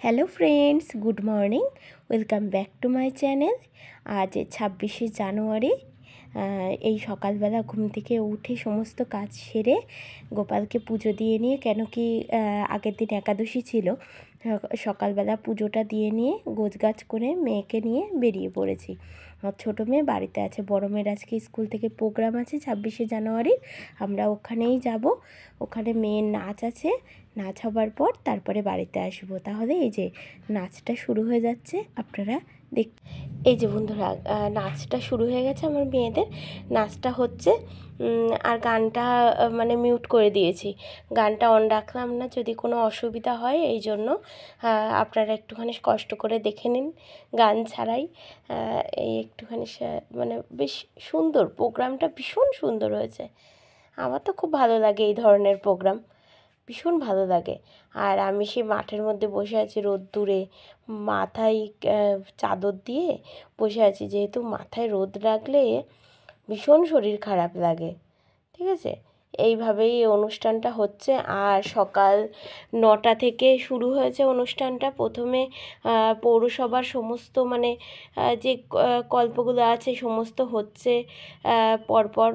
Hello friends, good morning. Welcome back to my channel. আজ 26শে জানুয়ারি। এই সকালবেলা ঘুম থেকে উঠে সমস্ত কাজ সেরে গোপালকে পুজো দিয়ে নিয়ে, কেন কি আগের দিন একাদশী ছিল, সকালবেলা পুজোটা দিয়ে নিয়ে গোছগাছ করে মেয়েকে নিয়ে বেরিয়ে পড়েছি। ছোটো মেয়ে বাড়িতে আছে, বড় মেয়ের আজকে স্কুল থেকে প্রোগ্রাম আছে 26শে জানুয়ারির, আমরা ওখানেই যাব। ওখানে মেয়ের নাচ আছে, নাচ হবার পর তারপরে বাড়িতে আসবো। তাহলে এই যে নাচটা শুরু হয়ে যাচ্ছে, আপনারা দেখ। এই যে বন্ধুরা, নাচটা শুরু হয়ে গেছে আমার মেয়েদের, নাচটা হচ্ছে। আর গানটা মানে মিউট করে দিয়েছি, গানটা অন রাখলাম না, যদি কোনো অসুবিধা হয় এই জন্য। আপনারা একটুখানি কষ্ট করে দেখে নিন গান ছাড়াই। এই একটুখানি মানে বেশ সুন্দর প্রোগ্রামটা, ভীষণ সুন্দর হয়েছে। আমার তো খুব ভালো লাগে এই ধরনের প্রোগ্রাম, ভীষণ ভালো লাগে। আর আমি সেই মাঠের মধ্যে বসে আছি রোদ্দুরে, মাথায় চাদর দিয়ে বসে আছি, যেহেতু মাথায় রোদ লাগলে ভীষণ শরীর খারাপ লাগে। ঠিক আছে, এইভাবেই অনুষ্ঠানটা হচ্ছে। আর সকাল 9টা থেকে শুরু হয়েছে অনুষ্ঠানটা। প্রথমে পৌরসভার সমস্ত মানে যে কল্পগুলো আছে সমস্ত হচ্ছে পরপর,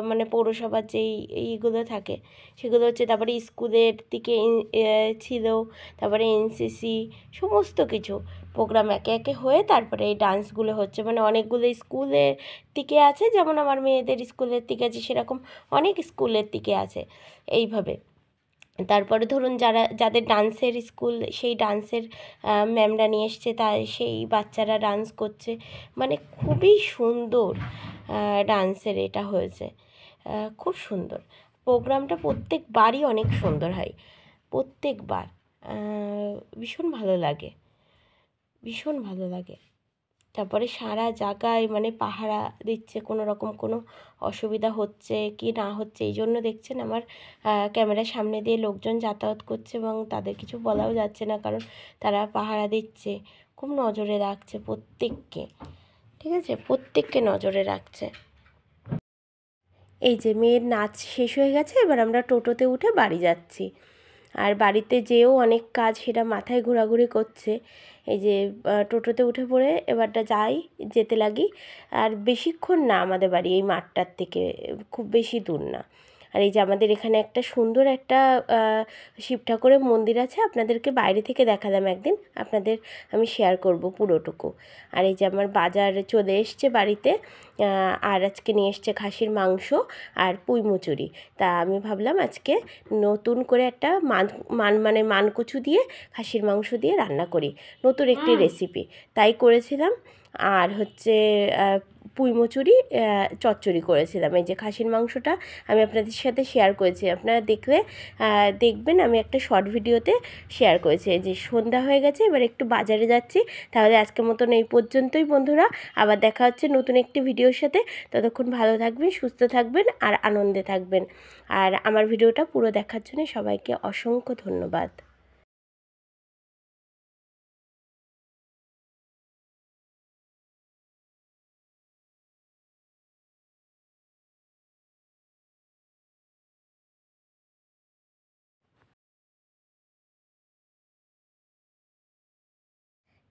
মানে পৌরসভার যেই এইগুলো থাকে সেগুলো হচ্ছে। তারপরে স্কুলের দিকে ছিল, তারপরে এনসিসি, সমস্ত কিছু প্রোগ্রাম একে একে হয়ে তারপরে এই ডান্সগুলো হচ্ছে। মানে অনেকগুলো স্কুলের দিকে আছে, যেমন আমার মেয়েদের স্কুলের দিকে আছে সেরকম অনেক স্কুলের দিকে আছে এইভাবে। তারপরে ধরুন যাদের ডান্সের স্কুল, সেই ডান্সের ম্যামরা নিয়ে এসছে, তাই সেই বাচ্চারা ডান্স করছে। মানে খুবই সুন্দর ডান্সের এটা হয়েছে, খুব সুন্দর প্রোগ্রামটা। প্রত্যেকবারই অনেক সুন্দর হয়, প্রত্যেকবার ভীষণ ভালো লাগে, ভীষণ ভালো লাগে। তারপরে সারা জায়গায় মানে পাহারা দিচ্ছে, কোনো রকম কোনো অসুবিধা হচ্ছে কি না হচ্ছে এই জন্য দেখছেন আমার ক্যামেরার সামনে দিয়ে লোকজন যাতায়াত করছে, এবং তাদের কিছু বলাও যাচ্ছে না, কারণ তারা পাহারা দিচ্ছে, খুব নজরে রাখছে প্রত্যেককে। ঠিক আছে, প্রত্যেককে নজরে রাখছে। এই যে মেয়ের নাচ শেষ হয়ে গেছে, এবার আমরা টোটোতে উঠে বাড়ি যাচ্ছি। আর বাড়িতে যেও অনেক কাজ, সেটা মাথায় ঘোরাঘুরি করছে। এই যে টোটোতে উঠে পড়ে এবারটা যেতে লাগি। আর বেশিক্ষণ না আমাদের বাড়ি এই মাঠটার থেকে, খুব বেশি দূর না। আর এই যে আমাদের এখানে একটা সুন্দর একটা শিব ঠাকুরের মন্দির আছে, আপনাদেরকে বাইরে থেকে দেখালাম একদিন, আপনাদের আমি শেয়ার করব পুরোটুকু। আর এই যে আমার বাজার চলে এসছে বাড়িতে, আর আজকে নিয়ে এসছে খাসির মাংস আর পুঁই মুচুরি। তা আমি ভাবলাম আজকে নতুন করে একটা মানে মানকচু দিয়ে খাসির মাংস দিয়ে রান্না করি, নতুন একটি রেসিপি, তাই করেছিলাম। আর হচ্ছে পুঁই মুচুরি চচ্চড়ি করেছিলাম। এই যে খাসির মাংসটা আমি আপনাদের সাথে শেয়ার করেছি, আপনারা দেখলে দেখবেন, আমি একটা শর্ট ভিডিওতে শেয়ার করেছি। এই যে সন্ধ্যা হয়ে গেছে, এবার একটু বাজারে যাচ্ছি। তাহলে আজকের মতন এই পর্যন্তই বন্ধুরা, আবার দেখা হচ্ছে নতুন একটি ভিডিওর সাথে। ততক্ষণ ভালো থাকবেন, সুস্থ থাকবেন আর আনন্দে থাকবেন। আর আমার ভিডিওটা পুরো দেখার জন্য সবাইকে অসংখ্য ধন্যবাদ।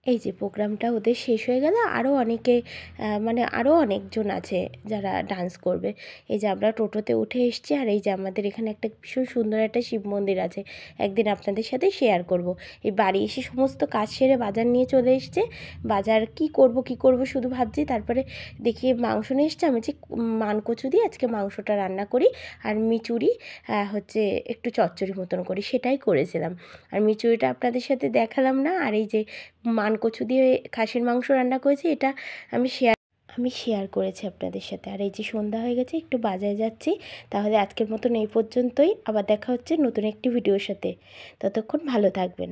এই যে প্রোগ্রামটা ওদের শেষ হয়ে গেলে আরও অনেকে মানে আরও অনেকজন আছে যারা ডান্স করবে। এই যে আমরা টোটোতে উঠে এসেছি, আর এই যে আমাদের এখানে একটা ভীষণ সুন্দর একটা শিব মন্দির আছে, একদিন আপনাদের সাথে শেয়ার করব। এই বাড়ি এসে সমস্ত কাজ সেরে বাজার নিয়ে চলে এসছে, বাজার কি করব শুধু ভাবছি। তারপরে দেখি মাংস নিয়ে এসছে, আমি যে মানকচু দিয়ে আজকে মাংসটা রান্না করি, আর মিচুরি হচ্ছে একটু চচ্চড়ি মতন করি, সেটাই করেছিলাম। আর মিচুরিটা আপনাদের সাথে দেখালাম না। আর এই যে মানকচু দিয়ে খাসির মাংস রান্না করেছি, এটা আমি শেয়ার করেছি আপনাদের সাথে। আর এই যে সন্ধ্যা হয়ে গেছে, একটু বাজারে যাচ্ছি। তাহলে আজকের মতন এই পর্যন্তই, আবার দেখা হচ্ছে নতুন একটি ভিডিওর সাথে। ততক্ষণ ভালো থাকবেন।